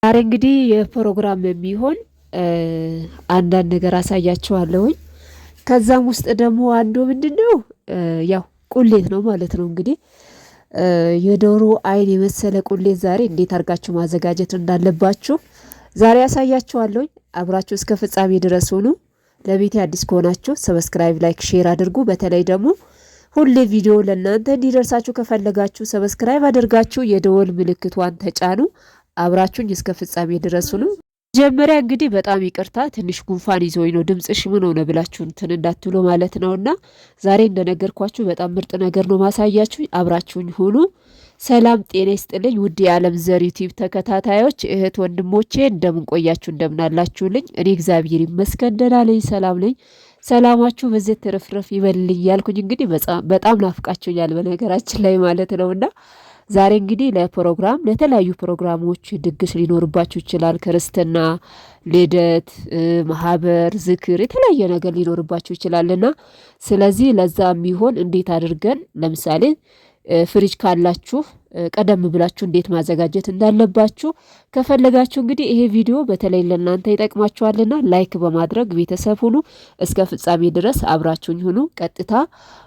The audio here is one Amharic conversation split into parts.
ዛሬ እንግዲህ የፕሮግራም የሚሆን አንዳንድ ነገር አሳያችኋለሁኝ። ከዛም ውስጥ ደግሞ አንዱ ምንድነው ያው ቁሌት ነው ማለት ነው። እንግዲህ የዶሮ አይን የመሰለ ቁሌት ዛሬ እንዴት አድርጋችሁ ማዘጋጀት እንዳለባችሁ ዛሬ አሳያችኋለሁኝ። አብራችሁ እስከ ፍጻሜ ድረስ ሁኑ። ለቤቴ አዲስ ከሆናችሁ ሰብስክራይብ፣ ላይክ፣ ሼር አድርጉ። በተለይ ደግሞ ሁሌ ቪዲዮ ለእናንተ እንዲደርሳችሁ ከፈለጋችሁ ሰብስክራይብ አድርጋችሁ የደወል ምልክቷን ተጫኑ። አብራችሁኝ እስከ ፍጻሜ ድረስ ሁኑ። መጀመሪያ እንግዲህ በጣም ይቅርታ ትንሽ ጉንፋን ይዞኝ ነው ድምጽሽ ምን ሆነ ብላችሁ እንትን እንዳትሉ ማለት ነውና ዛሬ እንደነገርኳችሁ በጣም ምርጥ ነገር ነው ማሳያችሁ። አብራችሁኝ ሁኑ። ሰላም ጤና ይስጥልኝ ውድ የዓለም ዘር ዩቲዩብ ተከታታዮች እህት ወንድሞቼ እንደምን ቆያችሁ እንደምን አላችሁልኝ? እኔ እግዚአብሔር ይመስገን ደህና ነኝ፣ ሰላም ነኝ። ሰላማችሁ በዚህ ትርፍርፍ ይበልልኝ ያልኩኝ እንግዲህ በጣም ናፍቃችሁኛል በነገራችን ላይ ማለት ነውና ዛሬ እንግዲህ ለፕሮግራም ለተለያዩ ፕሮግራሞች ድግስ ሊኖርባችሁ ይችላል። ክርስትና፣ ልደት፣ ማህበር፣ ዝክር የተለያየ ነገር ሊኖርባችሁ ይችላልና ስለዚህ ለዛ የሚሆን እንዴት አድርገን ለምሳሌ ፍሪጅ ካላችሁ ቀደም ብላችሁ እንዴት ማዘጋጀት እንዳለባችሁ ከፈለጋችሁ እንግዲህ ይሄ ቪዲዮ በተለይ ለእናንተ ይጠቅማችኋልና ላይክ በማድረግ ቤተሰብ ሁኑ። እስከ ፍጻሜ ድረስ አብራችሁኝ ሁኑ። ቀጥታ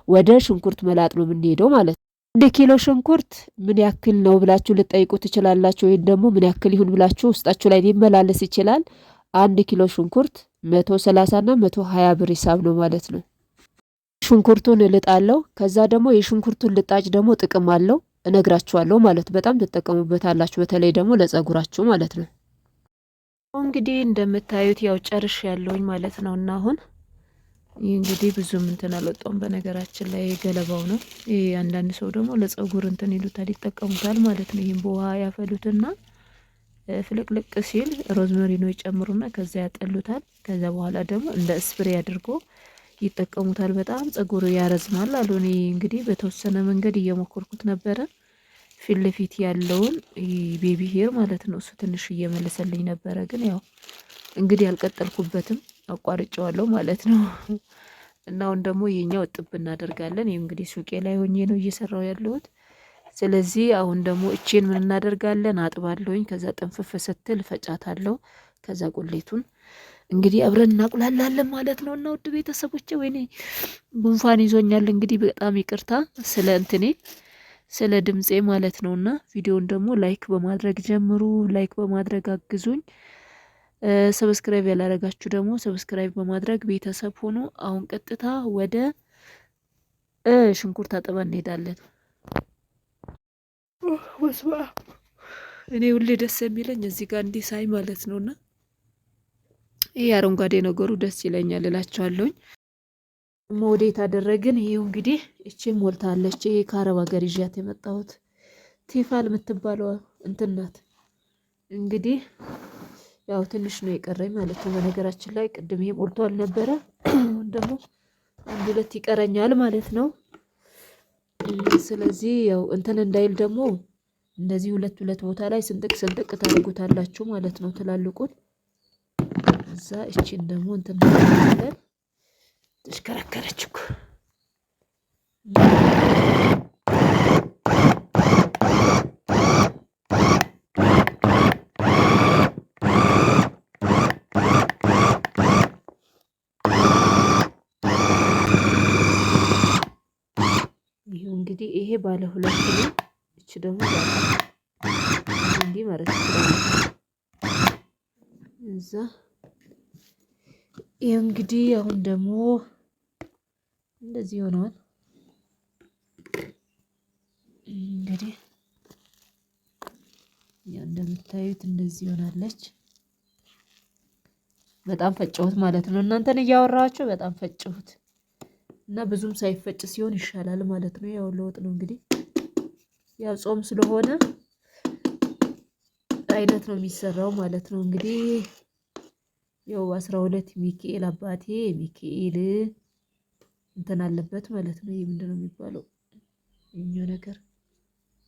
ወደ ሽንኩርት መላጥ ነው የምንሄደው ማለት ነው። 1 ኪሎ ሽንኩርት ምን ያክል ነው ብላችሁ ልጠይቁ ትችላላችሁ። ወይም ደግሞ ምን ያክል ይሁን ብላችሁ ውስጣችሁ ላይ ሊመላለስ ይችላል። 1 ኪሎ ሽንኩርት 130 እና 120 ብር ሂሳብ ነው ማለት ነው። ሽንኩርቱን እልጣለሁ። ከዛ ደግሞ የሽንኩርቱን ልጣጭ ደግሞ ጥቅም አለው እነግራችኋለሁ ማለት በጣም ትጠቀሙበታላችሁ። በተለይ ደግሞ ለጸጉራችሁ ማለት ነው። እንግዲህ እንደምታዩት ያው ጨርሽ ያለውኝ ማለት ነው እና አሁን ይህ እንግዲህ ብዙም እንትን አልወጣውም በነገራችን ላይ ገለባው ነው። ይሄ አንዳንድ ሰው ደግሞ ለጸጉር እንትን ይሉታል ይጠቀሙታል ማለት ነው። ይሄን በውሃ ያፈሉትና ፍልቅልቅ ሲል ሮዝመሪኖ ይጨምሩና ከዛ ያጠሉታል። ከዛ በኋላ ደግሞ እንደ ስፕሬ አድርጎ ይጠቀሙታል። በጣም ጸጉር ያረዝማል አሉ። እኔ እንግዲህ በተወሰነ መንገድ እየሞከርኩት ነበረ። ፊት ለፊት ያለውን ቤቢ ሄር ማለት ነው እሱ ትንሽ እየመለሰልኝ ነበረ። ግን ያው እንግዲህ አልቀጠልኩበትም አቋርጬዋለሁ ማለት ነው። እና አሁን ደግሞ የኛው እጥብ እናደርጋለን። ይሄ እንግዲህ ሱቄ ላይ ሆኜ ነው እየሰራው ያለሁት። ስለዚህ አሁን ደግሞ እቺን ምን እናደርጋለን አጥባለሁኝ። ከዛ ጥንፍፍ ስትል ፈጫታለሁ። ከዛ ቁሌቱን እንግዲህ አብረን እናቁላላለን ማለት ነው። እና ውድ ቤተሰቦቼ ወይኔ ጉንፋን ይዞኛል እንግዲህ በጣም ይቅርታ ስለ እንትኔ ስለ ድምጼ ማለት ነውና ቪዲዮውን ደግሞ ላይክ በማድረግ ጀምሩ። ላይክ በማድረግ አግዙኝ። ሰብስክራይብ ያላረጋችሁ ደግሞ ሰብስክራይብ በማድረግ ቤተሰብ ሆኖ አሁን ቀጥታ ወደ ሽንኩርት አጥበን እንሄዳለን። ወስባ እኔ ሁሌ ደስ የሚለኝ እዚህ ጋር እንዲህ ሳይ ማለት ነውና ይሄ አረንጓዴ ነገሩ ደስ ይለኛል እላችኋለሁኝ። ወዴት አደረግን? ይሄው እንግዲህ እቺ ሞልታለች። ይሄ ከአረብ ሀገር ይዣት የመጣሁት ቲፋል የምትባለው እንትን ናት። እንግዲህ ያው ትንሽ ነው የቀረኝ ማለት ነው። በነገራችን ላይ ቅድም ይሄ ሞልቶ አልነበረ። ደግሞ 1-2 ይቀረኛል ማለት ነው። ስለዚህ ያው እንትን እንዳይል ደግሞ እንደዚህ 2 ቦታ ላይ ስንጥቅ ታደርጉታላችሁ ማለት ነው ትላልቁን። እዛ እቺን ደግሞ እንትን እናደርጋለን። ተሽከረከረች እኮ ይሄው እንግዲህ ይሄ ባለ 2 ነው። እቺ ደግሞ እንዲህ ማለት ነው። እዛ ይሄው እንግዲህ አሁን ደግሞ እንደዚህ ሆኗል። እንግዲህ ያው እንደምታዩት እንደዚህ ሆናለች። በጣም ፈጨሁት ማለት ነው። እናንተን እያወራችሁ በጣም ፈጨሁት እና ብዙም ሳይፈጭ ሲሆን ይሻላል ማለት ነው። ያው ለውጥ ነው እንግዲህ ያው ጾም ስለሆነ አይነት ነው የሚሰራው ማለት ነው። እንግዲህ ያው 12 ሚካኤል አባቴ ሚካኤል እንትን አለበት ማለት ነው። ይሄ ምንድነው የሚባለው? እኛ ነገር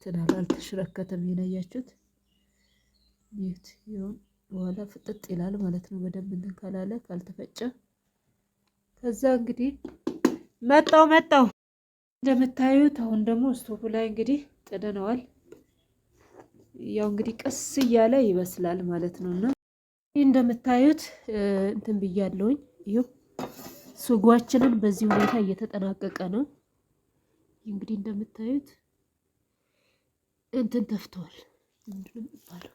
ትናል አልተሽረከተም። ይነያችሁት ይሁን በኋላ ፍጥጥ ይላል ማለት ነው። በደንብ እንትን ካላለ ካልተፈጨ ከዛ እንግዲህ መጣው እንደምታዩት አሁን ደግሞ ስቶቭ ላይ እንግዲህ ጥደነዋል። ያው እንግዲህ ቀስ እያለ ይበስላል ማለት ነውና ይህ እንደምታዩት እንትን ብያለሁኝ። ይኸው ስጓችንን በዚህ ሁኔታ እየተጠናቀቀ ነው። እንግዲህ እንደምታዩት እንትን ተፍቷል። ምንድነው የሚባለው?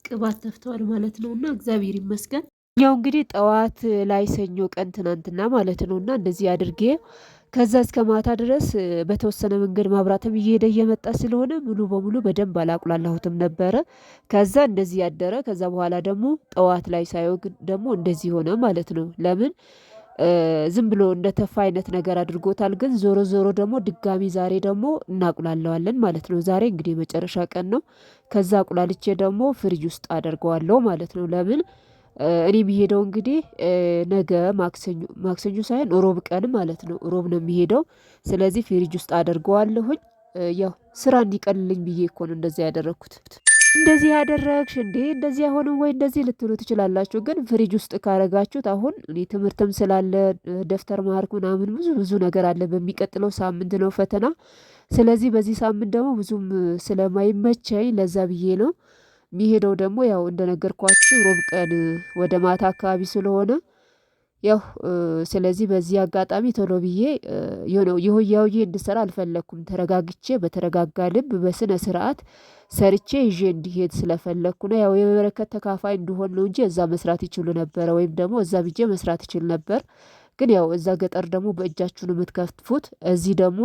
ቅባት ተፍተዋል ማለት ነውና እግዚአብሔር ይመስገን። ያው እንግዲህ ጠዋት ላይ ሰኞ ቀን ትናንትና ማለት ነውና እንደዚህ አድርጌ ከዛ እስከ ማታ ድረስ በተወሰነ መንገድ ማብራትም እየሄደ እየመጣ ስለሆነ ሙሉ በሙሉ በደንብ አላቁላላሁትም ነበረ። ከዛ እንደዚህ ያደረ ከዛ በኋላ ደግሞ ጠዋት ላይ ሳየው ደግሞ እንደዚህ ሆነ ማለት ነው። ለምን ዝም ብሎ እንደ ተፋ አይነት ነገር አድርጎታል። ግን ዞሮ ዞሮ ደግሞ ድጋሚ ዛሬ ደግሞ እናቁላለዋለን ማለት ነው። ዛሬ እንግዲህ የመጨረሻ ቀን ነው። ከዛ አቁላልቼ ደግሞ ፍሪጅ ውስጥ አደርገዋለሁ ማለት ነው። ለምን እኔ የሚሄደው እንግዲህ ነገ ማክሰኞ ሳይሆን ሮብ ቀን ማለት ነው። ሮብ ነው የሚሄደው። ስለዚህ ፍሪጅ ውስጥ አደርገዋለሁኝ። ያው ስራ እንዲቀልልኝ ብዬ እኮ ነው እንደዚህ ያደረግኩት። እንደዚህ ያደረግሽ እንዴ እንደዚህ አይሆንም ወይ እንደዚህ ልትሉ ትችላላችሁ። ግን ፍሪጅ ውስጥ ካረጋችሁት አሁን እኔ ትምህርትም ስላለ ደፍተር ማርክ ምናምን ብዙ ነገር አለ። በሚቀጥለው ሳምንት ነው ፈተና። ስለዚህ በዚህ ሳምንት ደግሞ ብዙም ስለማይመቸኝ ለዛ ብዬ ነው የሚሄደው። ደግሞ ያው እንደነገርኳችሁ ሮብ ቀን ወደ ማታ አካባቢ ስለሆነ ያው ስለዚህ በዚህ አጋጣሚ ቶሎ ብዬ የሆያውዬ እንድሰራ አልፈለኩም። ተረጋግቼ በተረጋጋ ልብ በስነ ስርዓት ሰርቼ ይዤ እንዲሄድ ስለፈለኩ ነው። ያው የበረከት ተካፋይ እንድሆን ነው እንጂ እዛ መስራት ይችሉ ነበረ፣ ወይም ደግሞ እዛ ብዬ መስራት ይችል ነበር። ግን ያው እዛ ገጠር ደግሞ በእጃችሁ ነው የምትከትፉት። እዚህ ደግሞ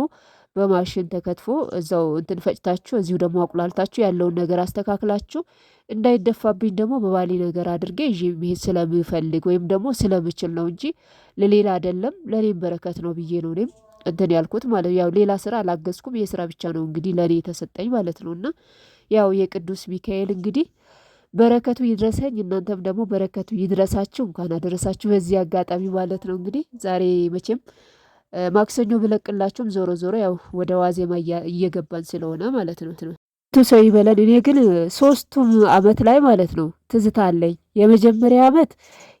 በማሽን ተከትፎ እዛው እንትን ፈጭታችሁ እዚሁ ደግሞ አቁላልታችሁ ያለውን ነገር አስተካክላችሁ እንዳይደፋብኝ ደግሞ በባሌ ነገር አድርጌ ይዤ መሄድ ስለምፈልግ ወይም ደግሞ ስለምችል ነው እንጂ ለሌላ አይደለም። ለእኔም በረከት ነው ብዬ ነው እኔም እንትን ያልኩት ማለት ያው ሌላ ስራ አላገዝኩም። ይሄ ስራ ብቻ ነው እንግዲህ ለእኔ የተሰጠኝ ማለት ነው። እና ያው የቅዱስ ሚካኤል እንግዲህ በረከቱ ይድረሰኝ፣ እናንተም ደግሞ በረከቱ ይድረሳችሁ። እንኳን አደረሳችሁ በዚህ አጋጣሚ ማለት ነው። እንግዲህ ዛሬ መቼም ማክሰኞ ብለቅላችሁም ዞሮ ዞሮ ያው ወደ ዋዜማ እየገባን ስለሆነ ማለት ነው። ሰው ይበለን። እኔ ግን 3ቱም አመት ላይ ማለት ነው ትዝታ አለኝ። የመጀመሪያ አመት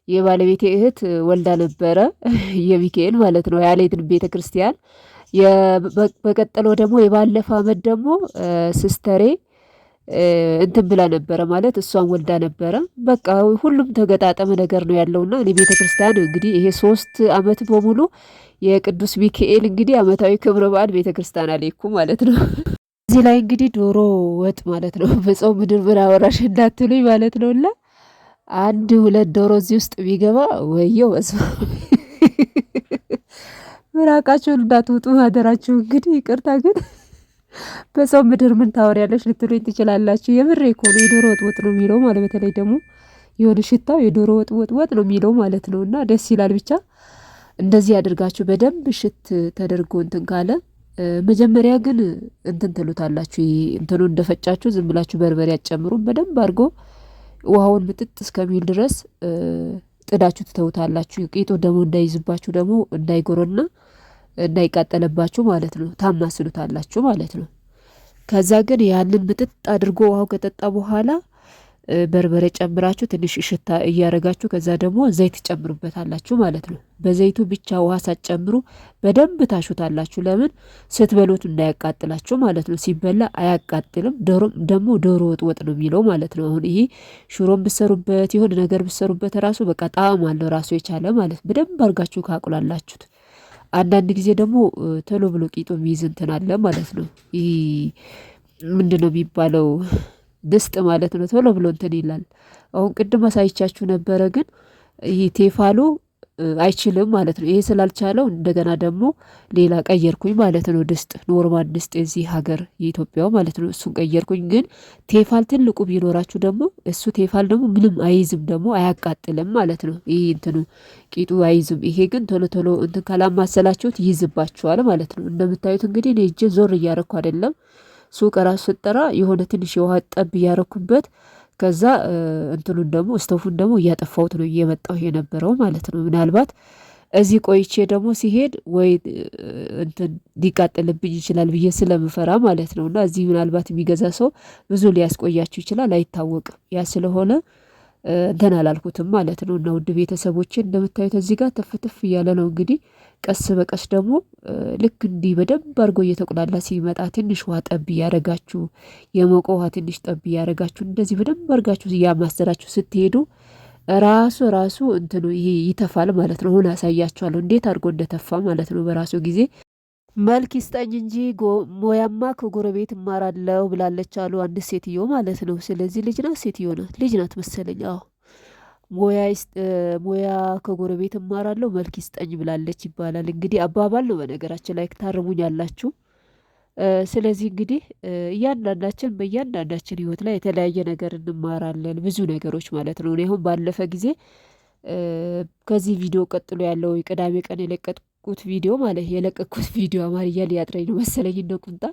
የባለቤቴ እህት ወልዳ ነበረ የሚካኤል ማለት ነው ያሌትን ቤተ ክርስቲያን። በቀጠሎ ደግሞ የባለፈ አመት ደግሞ ሲስተሬ እንትን ብላ ነበረ ማለት እሷን ወልዳ ነበረ። በቃ ሁሉም ተገጣጠመ ነገር ነው ያለውና እኔ ቤተ ክርስቲያን እንግዲህ ይሄ 3 አመት በሙሉ የቅዱስ ሚካኤል እንግዲህ አመታዊ ክብረ በዓል ቤተ ክርስቲያን አለኩ ማለት ነው። እዚህ ላይ እንግዲህ ዶሮ ወጥ ማለት ነው። በጾም ምድር ምን አወራሽ እንዳትሉኝ ማለት ነውና 1-2 ዶሮ እዚህ ውስጥ ቢገባ ወየው በስመ አብ ምራቃችሁን እንዳትውጡ አደራችሁ። እንግዲህ ይቅርታ ግን በጾም ምድር ምን ታወሪያለሽ ልትሉኝ ትችላላችሁ። የምሬ እኮ ነው። የዶሮ ወጥ ነው የሚለው ማለት በተለይ ደግሞ የሆነ ሽታው የዶሮ ወጥ ነው የሚለው ማለት ነው። እና ደስ ይላል። ብቻ እንደዚህ አድርጋችሁ በደንብ ሽት ተደርጎ እንትን ካለ መጀመሪያ ግን እንትን ትሉታላችሁ። እንትኑ እንደፈጫችሁ ዝም ብላችሁ በርበሬ አትጨምሩም። በደንብ አድርጎ ውሃውን ምጥጥ እስከሚል ድረስ ጥዳችሁ ትተውታላችሁ። ቂጡ ደግሞ እንዳይዝባችሁ ደግሞ እንዳይጎረና እንዳይቃጠለባችሁ ማለት ነው። ታማስሉታላችሁ ማለት ነው። ከዛ ግን ያንን ምጥጥ አድርጎ ውሃው ከጠጣ በኋላ በርበሬ ጨምራችሁ ትንሽ እሽታ እያረጋችሁ ከዛ ደግሞ ዘይት ጨምሩበታላችሁ ማለት ነው። በዘይቱ ብቻ ውሃ ሳትጨምሩ በደንብ ታሹታላችሁ። ለምን ስትበሉት እንዳያቃጥላችሁ ማለት ነው። ሲበላ አያቃጥልም። ደግሞ ዶሮ ወጥ ነው የሚለው ማለት ነው። አሁን ይሄ ሽሮም ብሰሩበት የሆነ ነገር ብሰሩበት ራሱ በቃ ጣዕም አለው ራሱ የቻለ ማለት በደንብ አርጋችሁ ካቁላላችሁት። አንዳንድ ጊዜ ደግሞ ቶሎ ብሎ ቂጡ የሚይዝ እንትን አለ ማለት ነው። ይሄ ምንድነው የሚባለው? ድስጥ ማለት ነው። ቶሎ ብሎ እንትን ይላል። አሁን ቅድም አሳይቻችሁ ነበረ። ግን ይሄ ቴፋሎ አይችልም ማለት ነው። ይሄ ስላልቻለው እንደገና ደግሞ ሌላ ቀየርኩኝ ማለት ነው። ድስጥ ኖርማል ድስጥ የዚህ ሀገር የኢትዮጵያው ማለት ነው። እሱን ቀየርኩኝ። ግን ቴፋል ትልቁ ቢኖራችሁ ደግሞ እሱ ቴፋል ደግሞ ምንም አይዝም ደግሞ አያቃጥልም ማለት ነው። ይሄ እንትኑ ቂጡ አይዝም። ይሄ ግን ቶሎ ቶሎ እንትን ካላማሰላችሁት ይይዝባችኋል ማለት ነው። እንደምታዩት እንግዲህ እኔ እጄ ዞር እያረኩ አይደለም። ሱቅ ራሱ ስጠራ የሆነ ትንሽ የውሃ ጠብ እያረኩበት ከዛ እንትኑን ደግሞ ስቶፉን ደግሞ እያጠፋሁት ነው እየመጣሁ የነበረው ማለት ነው። ምናልባት እዚህ ቆይቼ ደግሞ ሲሄድ ወይ እንትን ሊቃጠልብኝ ይችላል ብዬ ስለምፈራ ማለት ነው። እና እዚህ ምናልባት የሚገዛ ሰው ብዙ ሊያስቆያችሁ ይችላል፣ አይታወቅም። ያ ስለሆነ እንትን አላልኩትም ማለት ነው። እና ውድ ቤተሰቦችን እንደምታዩት እዚህ ጋር ትፍትፍ እያለ ነው እንግዲህ ቀስ በቀስ ደግሞ ልክ እንዲህ በደንብ አድርጎ እየተቁላላ ሲመጣ ትንሽ ውሃ ጠብ እያደረጋችሁ የሞቀ ውሃ ትንሽ ጠብ እያደረጋችሁ እንደዚህ በደንብ አድርጋችሁ እያማሰላችሁ ስትሄዱ ራሱ እንትኑ ይሄ ይተፋል ማለት ነው። አሁን አሳያችኋለሁ እንዴት አድርጎ እንደተፋ ማለት ነው በራሱ ጊዜ። መልክ ይስጠኝ እንጂ ሞያማ ከጎረቤት እማራለሁ ብላለች አሉ አንድ ሴትዮ ማለት ነው። ስለዚህ ልጅ ናት፣ ሴትዮ ናት፣ ልጅ ናት መሰለኝ። አዎ ሞያ ከጎረቤት እማራለሁ መልክ ይስጠኝ ብላለች ይባላል። እንግዲህ አባባል ነው በነገራችን ላይ ታርሙኝ ያላችሁ። ስለዚህ እንግዲህ እያንዳንዳችን በእያንዳንዳችን ህይወት ላይ የተለያየ ነገር እንማራለን፣ ብዙ ነገሮች ማለት ነው። እኔ አሁን ባለፈ ጊዜ ከዚህ ቪዲዮ ቀጥሎ ያለው የቅዳሜ ቀን የለቀቅኩት ቪዲዮ ማለት የለቀቅኩት ቪዲዮ አማርኛ ሊያጥረኝ ነው መሰለኝ እንደ ቁንጣ።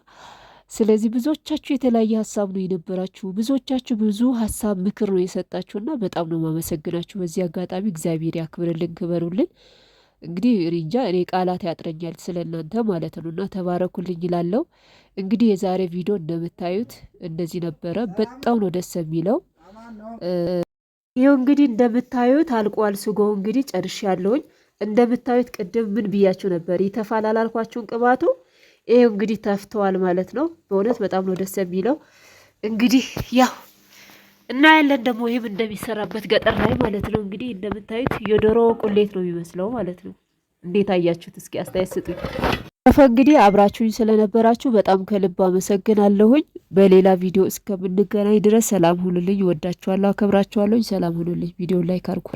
ስለዚህ ብዙዎቻችሁ የተለያየ ሀሳብ ነው የነበራችሁ፣ ብዙዎቻችሁ ብዙ ሀሳብ ምክር ነው የሰጣችሁና በጣም ነው ማመሰግናችሁ። በዚህ አጋጣሚ እግዚአብሔር ያክብርልን፣ ክበሩልን። እንግዲህ እንጃ እኔ ቃላት ያጥረኛል ስለ እናንተ ማለት ነው። እና ተባረኩልኝ ይላለው። እንግዲህ የዛሬ ቪዲዮ እንደምታዩት እንደዚህ ነበረ። በጣም ነው ደስ የሚለው። ይኸው እንግዲህ እንደምታዩት አልቋል። ስጎው እንግዲህ ጨርሽ ያለውኝ እንደምታዩት ቅድም ምን ብያችሁ ነበር? ይተፋል አላልኳችሁን? ቅባቱ ይሄው እንግዲህ ተፍተዋል ማለት ነው። በእውነት በጣም ነው ደስ የሚለው። እንግዲህ ያው እና ያለን ደግሞ ይህም እንደሚሰራበት ገጠር ላይ ማለት ነው። እንግዲህ እንደምታዩት የዶሮ ቁሌት ነው የሚመስለው ማለት ነው። እንዴት አያችሁት? እስኪ አስተያየት ስጡኝ። እንግዲህ አብራችሁኝ ስለነበራችሁ በጣም ከልብ አመሰግናለሁኝ። በሌላ ቪዲዮ እስከምንገናኝ ድረስ ሰላም ሁኑልኝ። ወዳችኋለሁ፣ አከብራችኋለሁኝ። ሰላም ሁኑልኝ። ቪዲዮ ላይክ አድርጉ።